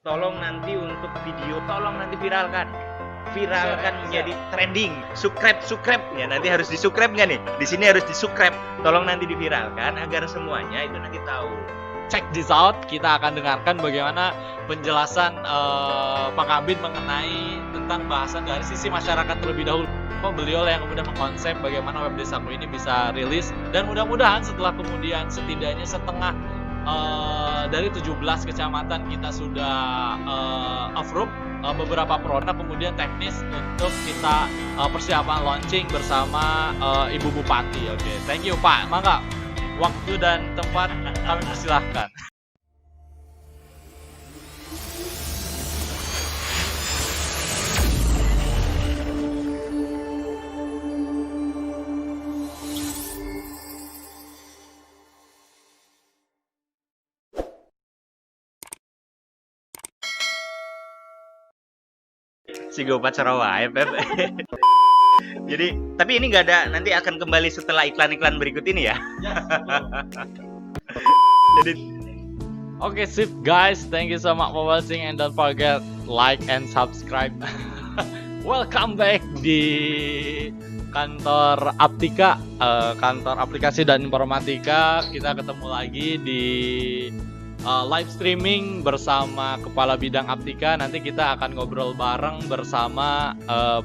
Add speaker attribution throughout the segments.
Speaker 1: tolong nanti untuk video, tolong nanti viralkan menjadi trending. Subscribe ya, nanti harus di-subscribe nggak nih? Di sini harus di-subscribe. Tolong nanti diviralkan agar semuanya itu nanti tahu.
Speaker 2: Check this out, kita akan dengarkan bagaimana penjelasan Pak Kabid mengenai tentang bahasan dari sisi masyarakat terlebih dahulu. Beliau yang kemudian mengkonsep bagaimana Web Desaku ini bisa rilis, dan mudah-mudahan setelah kemudian setidaknya setengah dari 17 kecamatan kita sudah approve beberapa produk, kemudian teknis untuk kita persiapan launching bersama Ibu Bupati. Oke, thank you Pak. Mangga, waktu dan tempat kami persilahkan.
Speaker 1: Si Gopat Sarawak. Jadi, tapi ini nggak ada, nanti akan kembali setelah iklan-iklan berikut ini ya. Jadi,
Speaker 2: Oke, sip guys, thank you so much for watching and don't forget like and subscribe. Welcome back di kantor Aptika, kantor aplikasi dan informatika. Kita ketemu lagi di live streaming bersama Kepala Bidang Aptika. Nanti kita akan ngobrol bareng bersama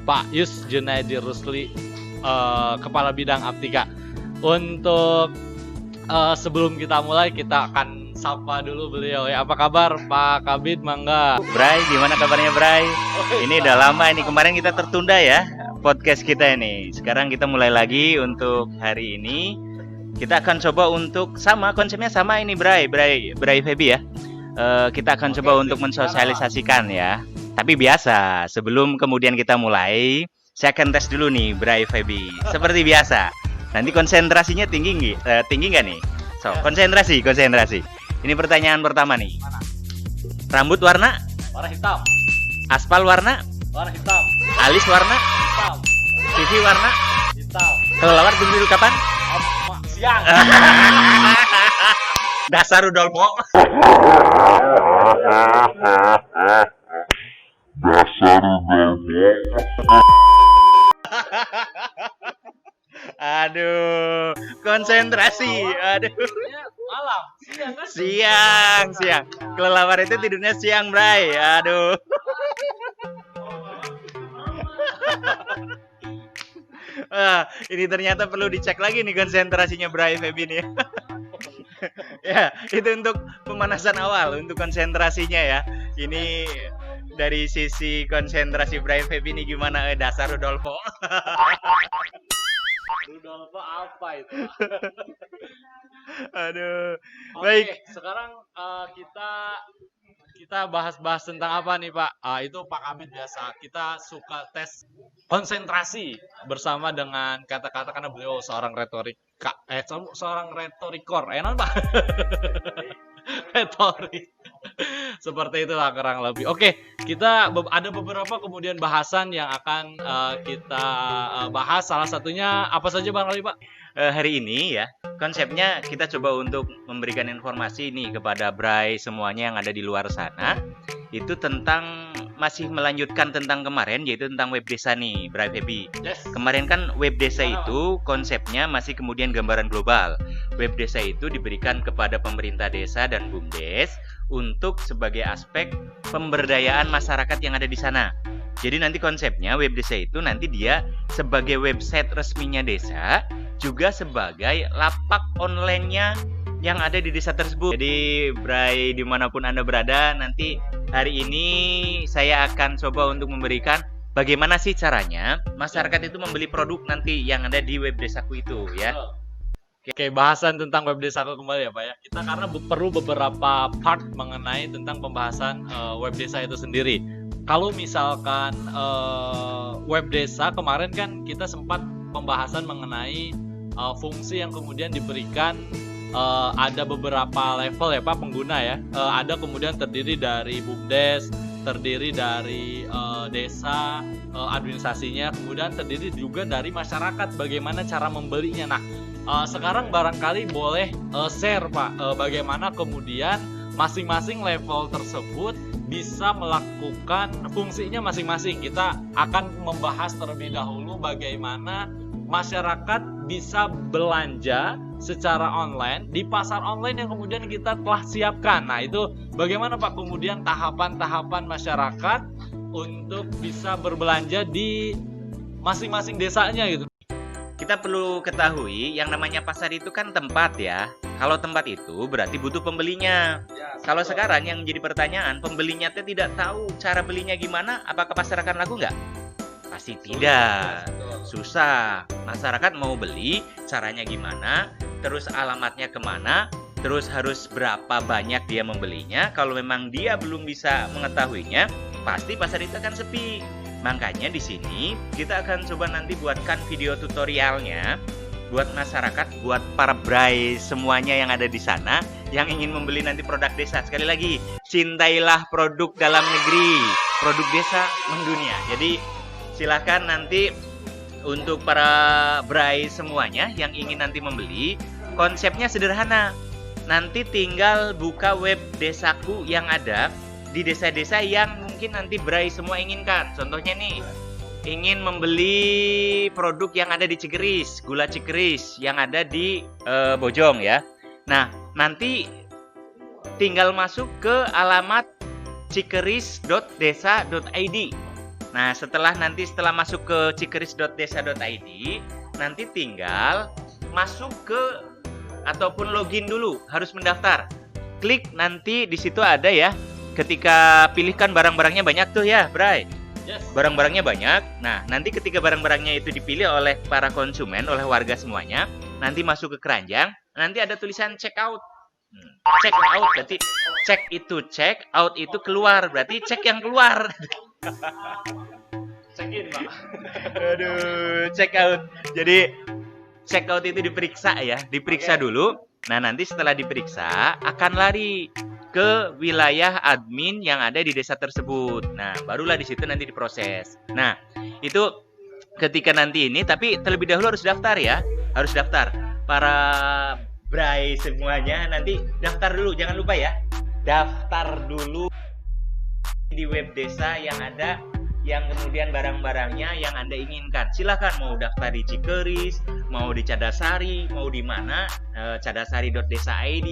Speaker 2: Pak Yus Junaidi Rusli, Kepala Bidang Aptika. Untuk sebelum kita mulai, kita akan sapa dulu beliau ya. Apa kabar Pak Kabid, mangga?
Speaker 1: Bray, gimana kabarnya Bray? Ini udah lama ini, kemarin kita tertunda ya podcast kita ini. Sekarang kita mulai lagi untuk hari ini. Kita akan coba untuk konsepnya sama ini Bray Febi ya. Kita akan coba untuk mensosialisasikan ya. Tapi biasa, sebelum kemudian kita mulai, saya akan tes dulu nih Bray Febi. Seperti biasa. Nanti konsentrasinya tinggi nggak nih? So, konsentrasi. Ini pertanyaan pertama nih. Rambut warna?
Speaker 2: Warna hitam.
Speaker 1: Aspal warna?
Speaker 2: Warna hitam.
Speaker 1: Alis warna?
Speaker 2: Hitam.
Speaker 1: TV warna?
Speaker 2: Hitam.
Speaker 1: Kelelawar dulu kapan?
Speaker 2: Siang.
Speaker 1: Dasar Rudolfo. Aduh, konsentrasi. Aduh.
Speaker 2: Malam, siang kan?
Speaker 1: Siang. Kelelawar itu tidurnya siang, Bray. Aduh. Ini ternyata perlu dicek lagi nih konsentrasinya Bray Febi nih. Ya, itu untuk pemanasan awal, untuk konsentrasinya ya. Ini dari sisi konsentrasi Bray Febi nih gimana? Dasar Rudolfo.
Speaker 2: Rudolfo apa itu?
Speaker 1: Aduh.
Speaker 2: Oke,
Speaker 1: Baik.
Speaker 2: sekarang kita bahas tentang apa nih Pak? Itu Pak Kabid biasa. Kita suka tes konsentrasi bersama dengan kata-kata, karena beliau seorang seorang retorikor. Enak Pak? Retorik. Seperti itulah kurang lebih. Oke, kita ada beberapa kemudian bahasan yang akan kita bahas. Salah satunya apa saja Bang Ali, Pak?
Speaker 1: Hari ini ya, konsepnya kita coba untuk memberikan informasi nih kepada Bray semuanya yang ada di luar sana. Itu tentang, masih melanjutkan tentang kemarin, yaitu tentang web desa nih Bray Febi.
Speaker 2: Yes.
Speaker 1: Kemarin kan web desa itu konsepnya masih kemudian gambaran global. Web desa itu diberikan kepada pemerintah desa dan BUMDes untuk sebagai aspek pemberdayaan masyarakat yang ada di sana. Jadi nanti konsepnya web desa itu nanti dia sebagai website resminya desa, juga sebagai lapak online-nya yang ada di desa tersebut. Jadi Bray dimanapun Anda berada, nanti hari ini saya akan coba untuk memberikan bagaimana sih caranya masyarakat itu membeli produk nanti yang ada di web desaku itu ya.
Speaker 2: Oke, bahasan tentang web desaku kembali ya Pak ya. Kita karena perlu beberapa part mengenai tentang pembahasan web desa itu sendiri. Kalau misalkan web desa kemarin kan kita sempat pembahasan mengenai fungsi yang kemudian diberikan, ada beberapa level ya Pak pengguna ya. Ada kemudian terdiri dari BUMDes, terdiri dari desa, administrasinya, kemudian terdiri juga dari masyarakat bagaimana cara membelinya. Nah, sekarang barangkali boleh share Pak, bagaimana kemudian masing-masing level tersebut bisa melakukan fungsinya masing-masing. Kita akan membahas terlebih dahulu bagaimana masyarakat bisa belanja secara online di pasar online yang kemudian kita telah siapkan. Nah, itu bagaimana Pak kemudian tahapan-tahapan masyarakat untuk bisa berbelanja di masing-masing desanya gitu.
Speaker 1: Kita perlu ketahui yang namanya pasar itu kan tempat ya. Kalau tempat itu berarti butuh pembelinya. Kalau sekarang yang menjadi pertanyaan, pembelinya tidak tahu cara belinya gimana, apakah pasar akan laku nggak? Pasti tidak. Susah. Masyarakat mau beli, caranya gimana, terus alamatnya kemana, terus harus berapa banyak dia membelinya. Kalau memang dia belum bisa mengetahuinya, pasti pasar itu akan sepi. Makanya di sini kita akan coba nanti buatkan video tutorialnya buat masyarakat, buat para bray semuanya yang ada di sana yang ingin membeli nanti produk desa. Sekali lagi, cintailah produk dalam negeri, produk desa mendunia. Jadi silahkan nanti untuk para bray semuanya yang ingin nanti membeli, konsepnya sederhana. Nanti tinggal buka web desaku yang ada di desa-desa yang mungkin nanti bray semua inginkan. Contohnya nih, ingin membeli produk yang ada di Cikeris, gula Cikeris yang ada di Bojong ya. Nah, nanti tinggal masuk ke alamat cikeris.desa.id. Nah, setelah masuk ke cikeris.desa.id, nanti tinggal masuk ke ataupun login dulu, harus mendaftar. Klik nanti di situ ada ya. Ketika pilihkan barang-barangnya banyak tuh ya, Bray.
Speaker 2: Yes.
Speaker 1: Barang-barangnya banyak. Nah, nanti ketika barang-barangnya itu dipilih oleh para konsumen, oleh warga semuanya, nanti masuk ke keranjang, nanti ada tulisan check out. Check out berarti check itu check, out itu keluar, berarti cek yang keluar.
Speaker 2: Check in, Pak.
Speaker 1: Aduh, check out. Jadi check out itu diperiksa ya, diperiksa dulu. Nah, nanti setelah diperiksa akan lari ke wilayah admin yang ada di desa tersebut. Nah, barulah di situ nanti diproses. Nah, itu ketika nanti ini, tapi terlebih dahulu harus daftar ya. Harus daftar. Para bray semuanya nanti daftar dulu, jangan lupa ya. Daftar dulu di web desa yang ada, yang kemudian barang-barangnya yang Anda inginkan. Silakan mau daftar di Cikeris, mau di Cadasari, mau di mana, cadasari.desa.id,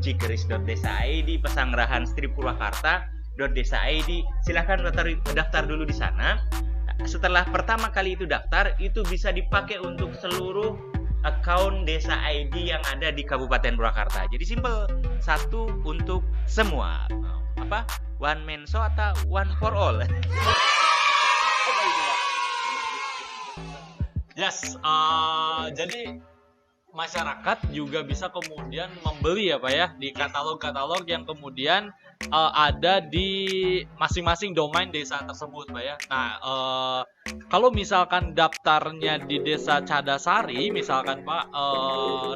Speaker 1: cikeris.desa.id, Pesanggerahan Strip Purwakarta.desa.id. Silakan daftar dulu di sana. Setelah pertama kali itu daftar, itu bisa dipakai untuk seluruh account desa ID yang ada di Kabupaten Purwakarta. Jadi simple, satu untuk semua. Apa? One man show atau one for all?
Speaker 2: Yes, jadi masyarakat juga bisa kemudian membeli ya Pak ya di katalog-katalog yang kemudian ada di masing-masing domain desa tersebut Pak ya. Nah, kalau misalkan daftarnya di desa Cadasari misalkan Pak,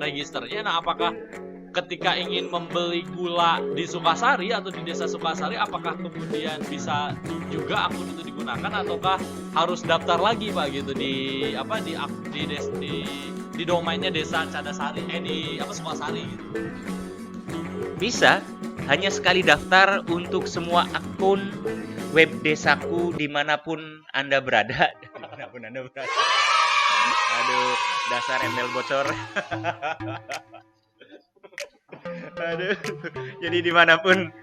Speaker 2: registernya, nah apakah ketika ingin membeli gula di Sukasari atau di desa Sukasari, apakah kemudian bisa juga akun itu digunakan ataukah harus daftar lagi Pak gitu di domainnya desa Cadasari di Sukasari gitu.
Speaker 1: Bisa, hanya sekali daftar untuk semua akun web desaku dimanapun Anda berada. Dimanapun Anda berada. Aduh, dasar email bocor. Aduh, jadi dimanapun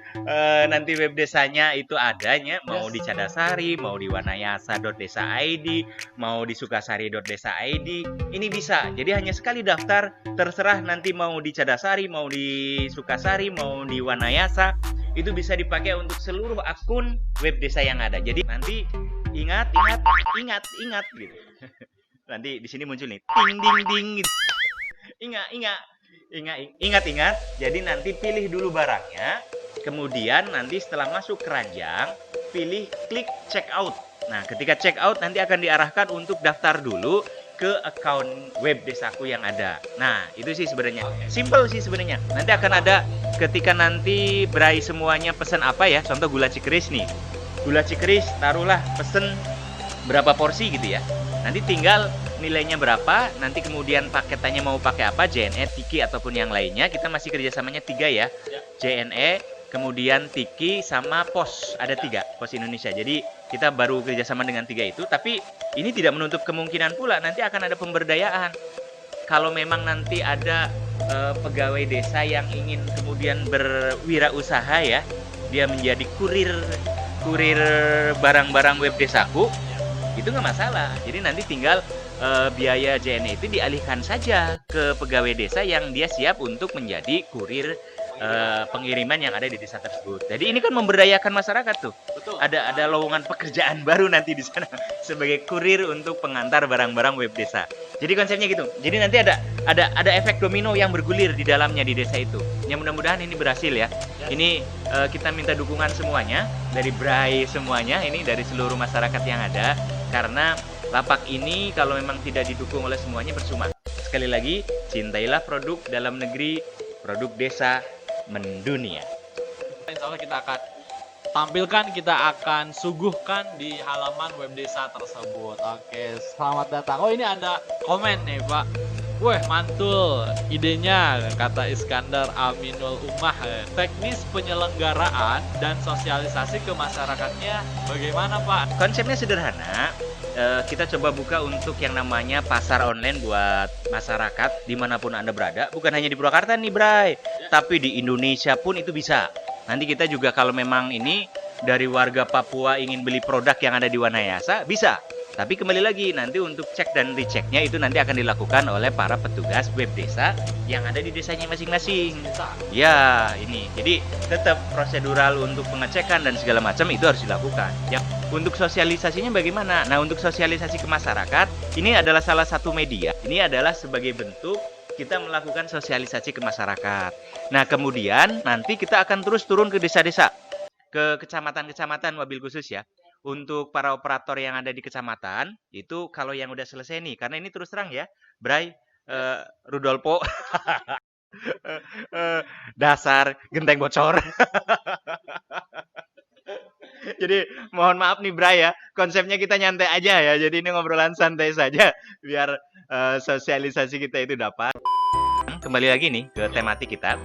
Speaker 1: nanti web desanya itu adanya, mau di Cadasari, mau di wanayasa.desa.id, mau di sukasari.desa.id, ini bisa. Jadi hanya sekali daftar, terserah nanti mau di Cadasari, mau di Sukasari, mau di Wanayasa, itu bisa dipakai untuk seluruh akun web desa yang ada. Jadi nanti ingat gitu. Nanti di sini muncul nih, ting ding ding gitu. Ingat. Jadi nanti pilih dulu barangnya, kemudian nanti setelah masuk keranjang, klik check out. Nah, ketika check out nanti akan diarahkan untuk daftar dulu ke account web desaku yang ada. Nah, itu sih sebenarnya. Simple sih sebenarnya. Nanti akan ada ketika nanti bray semuanya pesan apa ya? Contoh gula Cikeris nih. Gula Cikeris taruhlah pesen berapa porsi gitu ya. Nanti tinggal nilainya berapa, nanti kemudian paketannya mau pakai apa, JNE, Tiki ataupun yang lainnya. Kita masih kerjasamanya 3 ya. JNE, kemudian Tiki sama POS, ada 3 POS Indonesia. Jadi kita baru kerjasama dengan 3 itu, tapi ini tidak menutup kemungkinan pula nanti akan ada pemberdayaan. Kalau memang nanti ada pegawai desa yang ingin kemudian berwirausaha ya, dia menjadi kurir barang-barang web desaku, itu nggak masalah. Jadi nanti tinggal biaya JNE itu dialihkan saja ke pegawai desa yang dia siap untuk menjadi kurir pengiriman yang ada di desa tersebut. Jadi ini kan memberdayakan masyarakat tuh.
Speaker 2: Betul.
Speaker 1: Ada lowongan pekerjaan baru nanti di sana sebagai kurir untuk pengantar barang-barang web desa. Jadi konsepnya gitu. Jadi nanti ada efek domino yang bergulir di dalamnya di desa itu. Ya mudah-mudahan ini berhasil ya. Ini kita minta dukungan semuanya dari Bray semuanya, ini dari seluruh masyarakat yang ada, karena lapak ini kalau memang tidak didukung oleh semuanya percuma. Sekali lagi, cintailah produk dalam negeri, produk desa mendunia.
Speaker 2: Insya Allah kita akan tampilkan, kita akan suguhkan di halaman web desa tersebut. Oke, selamat datang. Oh, ini ada komen nih Pak. Wah, mantul idenya, kata Iskandar Aminul Ummah. Teknis penyelenggaraan dan sosialisasi ke masyarakatnya bagaimana Pak?
Speaker 1: Konsepnya sederhana. Kita coba buka untuk yang namanya pasar online buat masyarakat dimanapun Anda berada. Bukan hanya di Purwakarta nih Bray, tapi di Indonesia pun itu bisa. Nanti kita juga kalau memang ini dari warga Papua ingin beli produk yang ada di Wanayasa, bisa. Tapi kembali lagi, nanti untuk cek dan rechecknya itu nanti akan dilakukan oleh para petugas web desa yang ada di desanya masing-masing. Ya, ini. Jadi tetap prosedural untuk pengecekan dan segala macam itu harus dilakukan. Ya, untuk sosialisasinya bagaimana? Nah, untuk sosialisasi ke masyarakat, ini adalah salah satu media. Ini adalah sebagai bentuk kita melakukan sosialisasi ke masyarakat. Nah, kemudian nanti kita akan terus turun ke desa-desa, ke kecamatan-kecamatan wabil khusus ya. Untuk para operator yang ada di kecamatan, itu kalau yang udah selesai nih, karena ini terus terang ya, Bray, Rudolpo, dasar genteng bocor. Jadi mohon maaf nih Bray ya, konsepnya kita nyantai aja ya, jadi ini ngobrolan santai saja, biar sosialisasi kita itu dapat. Kembali lagi nih ke tematik kita.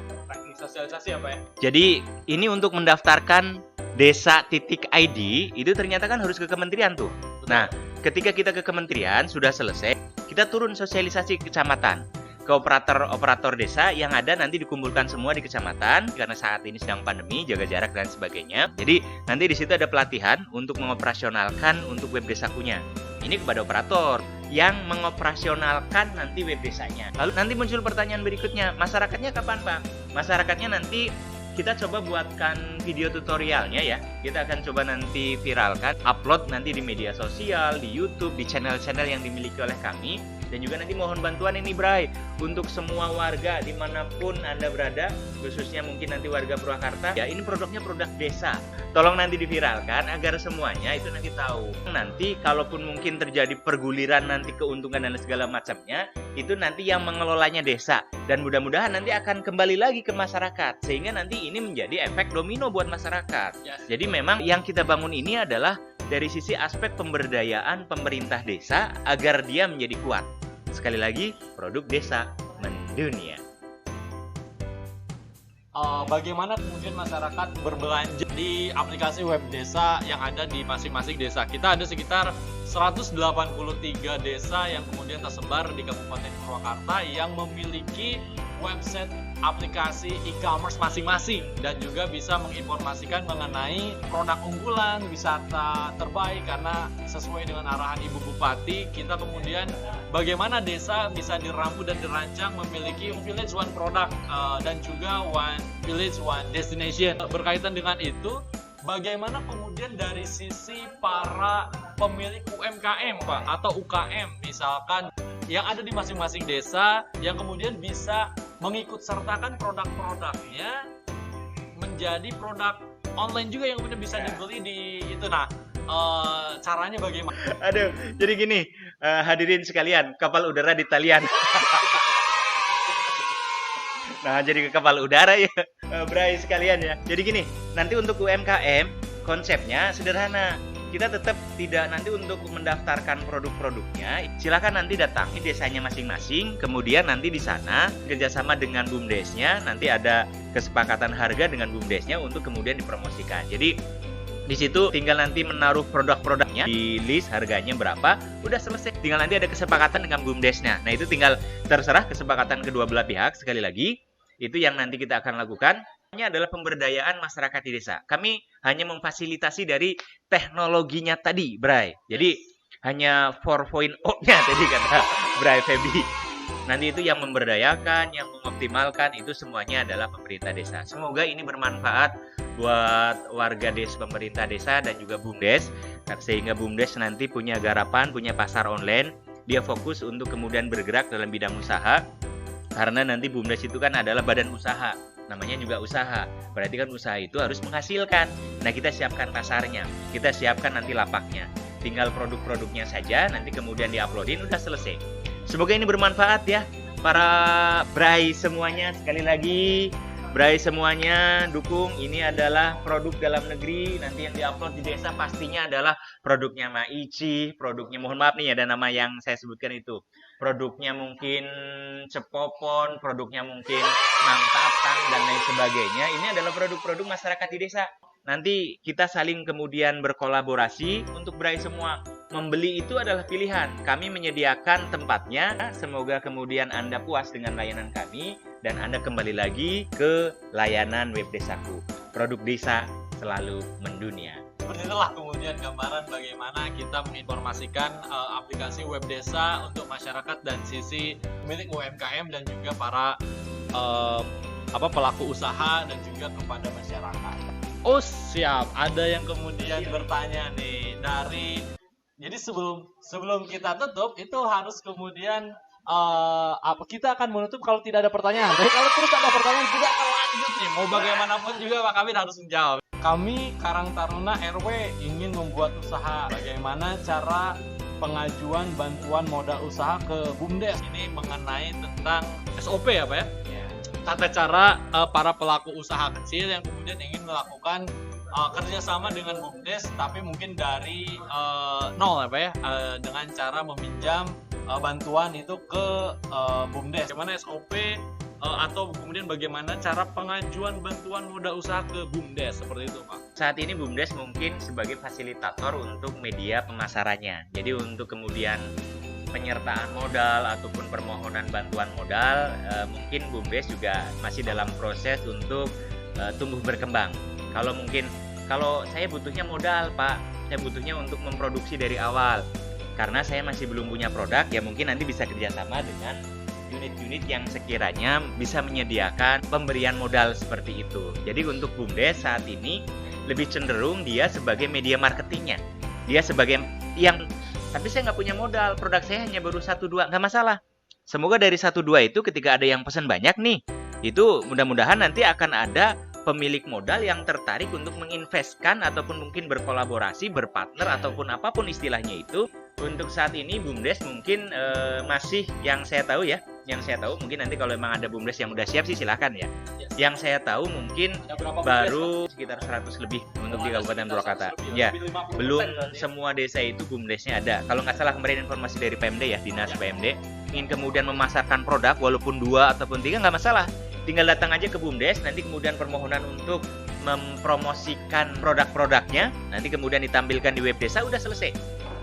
Speaker 2: Sosialisasi apa ya?
Speaker 1: Jadi ini untuk mendaftarkan desa.id itu ternyata kan harus ke kementerian tuh. Nah, ketika kita ke kementerian sudah selesai, kita turun sosialisasi ke kecamatan, ke operator desa yang ada, nanti dikumpulkan semua di kecamatan karena saat ini sedang pandemi, jaga jarak dan sebagainya. Jadi nanti di situ ada pelatihan untuk mengoperasionalkan untuk web desakunya. Ini kepada operator yang mengoperasionalkan nanti web desanya. Lalu nanti muncul pertanyaan berikutnya, masyarakatnya kapan Pak? Masyarakatnya nanti kita coba buatkan video tutorialnya ya. Kita akan coba nanti viralkan, upload nanti di media sosial, di YouTube, di channel-channel yang dimiliki oleh kami. Dan juga nanti mohon bantuan ini Bray, untuk semua warga dimanapun Anda berada, khususnya mungkin nanti warga Purwakarta, ya ini produknya produk desa. Tolong nanti diviralkan agar semuanya itu nanti tahu. Nanti kalaupun mungkin terjadi perguliran nanti keuntungan dan segala macamnya, itu nanti yang mengelolanya desa. Dan mudah-mudahan nanti akan kembali lagi ke masyarakat, sehingga nanti ini menjadi efek domino buat masyarakat. Jadi memang yang kita bangun ini adalah dari sisi aspek pemberdayaan pemerintah desa agar dia menjadi kuat. Sekali lagi, produk desa mendunia.
Speaker 2: Bagaimana kemudian masyarakat berbelanja di aplikasi web desa yang ada di masing-masing desa? Kita ada sekitar 183 desa yang kemudian tersebar di Kabupaten Purwakarta yang memiliki website aplikasi e-commerce masing-masing dan juga bisa menginformasikan mengenai produk unggulan, wisata terbaik, karena sesuai dengan arahan Ibu Bupati, kita kemudian bagaimana desa bisa diramu dan dirancang memiliki village one product dan juga one village one destination. Berkaitan dengan itu, bagaimana kemudian dari sisi para pemilik UMKM Pak atau UKM misalkan yang ada di masing-masing desa yang kemudian bisa mengikut sertakan produk-produknya menjadi produk online juga yang kemudian bisa dibeli di itu. Nah, caranya bagaimana?
Speaker 1: Aduh, jadi gini, hadirin sekalian, kapal udara di talian. Nah, jadi ke kapal udara ya, Bray sekalian ya. Jadi gini, nanti untuk UMKM konsepnya sederhana. kita tetap tidak nanti untuk mendaftarkan produk-produknya, silakan nanti datangi desanya masing-masing, kemudian nanti di sana kerjasama dengan BUMDesnya, nanti ada kesepakatan harga dengan BUMDesnya untuk kemudian dipromosikan. Jadi di situ tinggal nanti menaruh produk-produknya, di list harganya berapa, udah selesai. Tinggal nanti ada kesepakatan dengan BUMDesnya. Nah itu tinggal terserah kesepakatan kedua belah pihak. Sekali lagi, itu yang nanti kita akan lakukan. Ini adalah pemberdayaan masyarakat di desa. Kami hanya memfasilitasi dari teknologinya tadi, Bray. Jadi hanya 4.0-nya tadi kata Bray Febi. Nanti itu yang memberdayakan, yang mengoptimalkan, itu semuanya adalah pemerintah desa. Semoga ini bermanfaat buat warga desa, pemerintah desa, dan juga BUMDes. Sehingga BUMDes nanti punya garapan, punya pasar online. Dia fokus untuk kemudian bergerak dalam bidang usaha. Karena nanti BUMDes itu kan adalah badan usaha. Namanya juga usaha, berarti kan usaha itu harus menghasilkan. Nah kita siapkan pasarnya, kita siapkan nanti lapaknya, tinggal produk-produknya saja nanti kemudian diuploadin, udah selesai. Semoga ini bermanfaat ya para Bray semuanya. Sekali lagi Bray semuanya dukung, ini adalah produk dalam negeri. Nanti yang diupload di desa pastinya adalah produknya Maici, produknya, mohon maaf nih ada nama yang saya sebutkan itu, produknya mungkin Cepopon, produknya mungkin Mang Tatang dan lain sebagainya. Ini adalah produk-produk masyarakat di desa. Nanti kita saling kemudian berkolaborasi untuk Bray semua. Membeli itu adalah pilihan. Kami menyediakan tempatnya. Semoga kemudian Anda puas dengan layanan kami dan Anda kembali lagi ke layanan web desaku. Produk desa selalu mendunia.
Speaker 2: Seperti itulah kemudian gambaran bagaimana kita menginformasikan aplikasi web desa untuk masyarakat dan sisi milik UMKM dan juga para pelaku usaha dan juga kepada masyarakat. Oh siap, ada yang kemudian bertanya nih dari, jadi sebelum kita tutup itu harus kemudian kita akan menutup kalau tidak ada pertanyaan. Tapi kalau terus ada pertanyaan kita akan lanjut nih. Mau bagaimanapun juga Pak Kabit harus menjawab. Kami Karang Taruna RW ingin membuat usaha. Bagaimana cara pengajuan bantuan modal usaha ke BUMDes? Ini mengenai tentang SOP ya Pak ya? Tata cara para pelaku usaha kecil yang kemudian ingin melakukan kerjasama dengan BUMDes, tapi mungkin dari nol ya Pak ya, dengan cara meminjam bantuan itu ke BUMDes. Bagaimana SOP atau kemudian bagaimana cara pengajuan bantuan modal usaha ke BUMDes, seperti itu Pak?
Speaker 1: Saat ini BUMDes mungkin sebagai fasilitator untuk media pemasarannya. Jadi untuk kemudian penyertaan modal ataupun permohonan bantuan modal, mungkin BUMDes juga masih dalam proses untuk tumbuh berkembang. Kalau saya butuhnya modal Pak, saya butuhnya untuk memproduksi dari awal. Karena saya masih belum punya produk, ya mungkin nanti bisa kerjasama dengan unit-unit yang sekiranya bisa menyediakan pemberian modal seperti itu. Jadi untuk BUMDes saat ini lebih cenderung dia sebagai media marketingnya. Dia sebagai yang, tapi saya nggak punya modal, produk saya hanya baru 1-2, nggak masalah. Semoga dari 1-2 itu ketika ada yang pesan banyak nih, itu mudah-mudahan nanti akan ada pemilik modal yang tertarik untuk menginvestkan ataupun mungkin berkolaborasi, berpartner ataupun apapun istilahnya itu. Untuk saat ini BUMDes mungkin masih yang saya tahu ya, mungkin nanti kalau memang ada BUMDes yang udah siap sih silakan ya. Yang saya tahu mungkin baru sekitar 100 lebih untuk di Kabupaten Purwakarta. Ya, belum semua desa itu BUMDesnya ada. Kalau nggak salah kemarin informasi dari PMD ya, Dinas PMD, ingin kemudian memasarkan produk walaupun 2 ataupun 3 nggak masalah. Tinggal datang aja ke BUMDes, nanti kemudian permohonan untuk mempromosikan produk-produknya, nanti kemudian ditampilkan di web desa, udah selesai.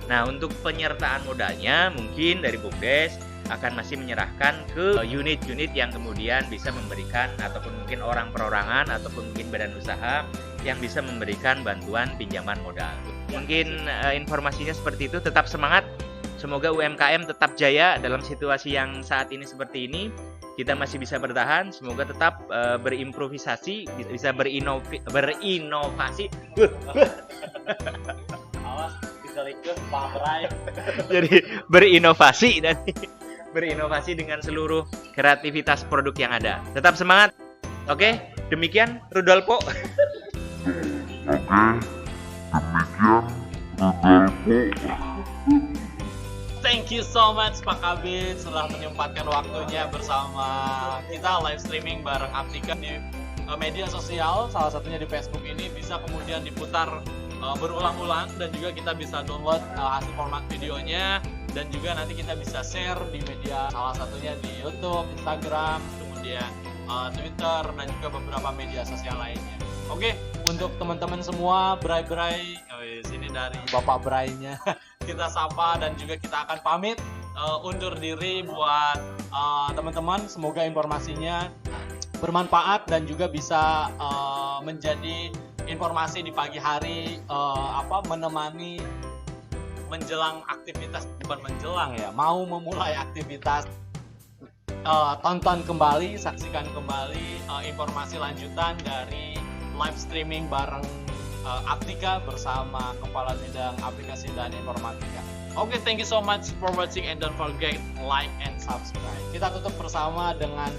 Speaker 1: Nah, untuk penyertaan modalnya mungkin dari BUMDes akan masih menyerahkan ke unit-unit yang kemudian bisa memberikan, ataupun mungkin orang perorangan ataupun mungkin badan usaha yang bisa memberikan bantuan pinjaman modal. Mungkin informasinya seperti itu. Tetap semangat. Semoga UMKM tetap jaya dalam situasi yang saat ini seperti ini. Kita masih bisa bertahan. Semoga tetap berimprovisasi, bisa berinovasi. Jadi berinovasi dan berinovasi dengan seluruh kreativitas produk yang ada. Tetap semangat. Oke, demikian Rudolfo.
Speaker 2: Thank you so much Pak Kabit setelah menyempatkan waktunya bersama kita live streaming bareng Aptika di media sosial, salah satunya di Facebook ini. Bisa kemudian diputar berulang-ulang, dan juga kita bisa download hasil format videonya, dan juga nanti kita bisa share di media, salah satunya di YouTube, Instagram, kemudian Twitter, dan juga beberapa media sosial lainnya. Oke, untuk teman-teman semua, Bray-Bray, sini dari Bapak Braynya, kita sapa dan juga kita akan pamit undur diri buat teman-teman. Semoga informasinya bermanfaat dan juga bisa menjadi informasi di pagi hari, menemani menjelang aktivitas, bukan menjelang ya, mau memulai aktivitas. Tonton kembali, saksikan kembali informasi lanjutan dari live streaming bareng Aptika bersama Kepala Bidang Aplikasi dan Informatika. Oke, thank you so much for watching and don't forget like and subscribe. Kita tutup bersama dengan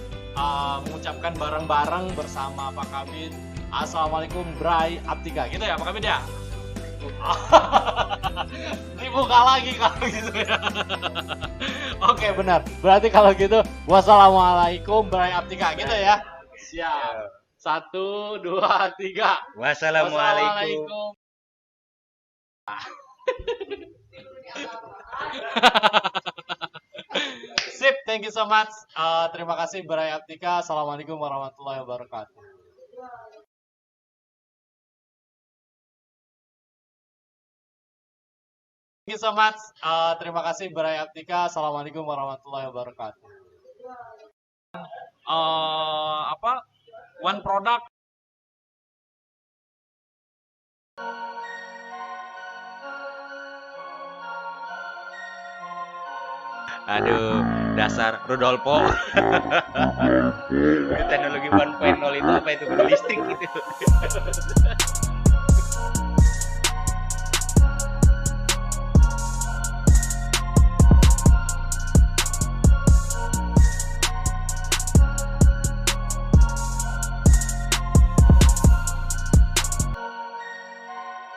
Speaker 2: mengucapkan bareng-bareng bersama Pak Kabid. Assalamualaikum Bray Aptika. Gitu ya Pak Kabid ya? Dibuka lagi kalau gitu ya. Oke, benar. Berarti kalau gitu wassalamualaikum Bray Aptika gitu ya. Siap. 1, 2, 3.
Speaker 1: Wassalamualaikum.
Speaker 2: Sip, thank you so much. Terima kasih Bray Aptika. Assalamualaikum warahmatullahi wabarakatuh. Thank you so much. Terima kasih Bray Aptika. Assalamualaikum warahmatullahi wabarakatuh. One product.
Speaker 1: Aduh, dasar Rodolfo. Teknologi 1.0 itu apa itu? Listrik gitu.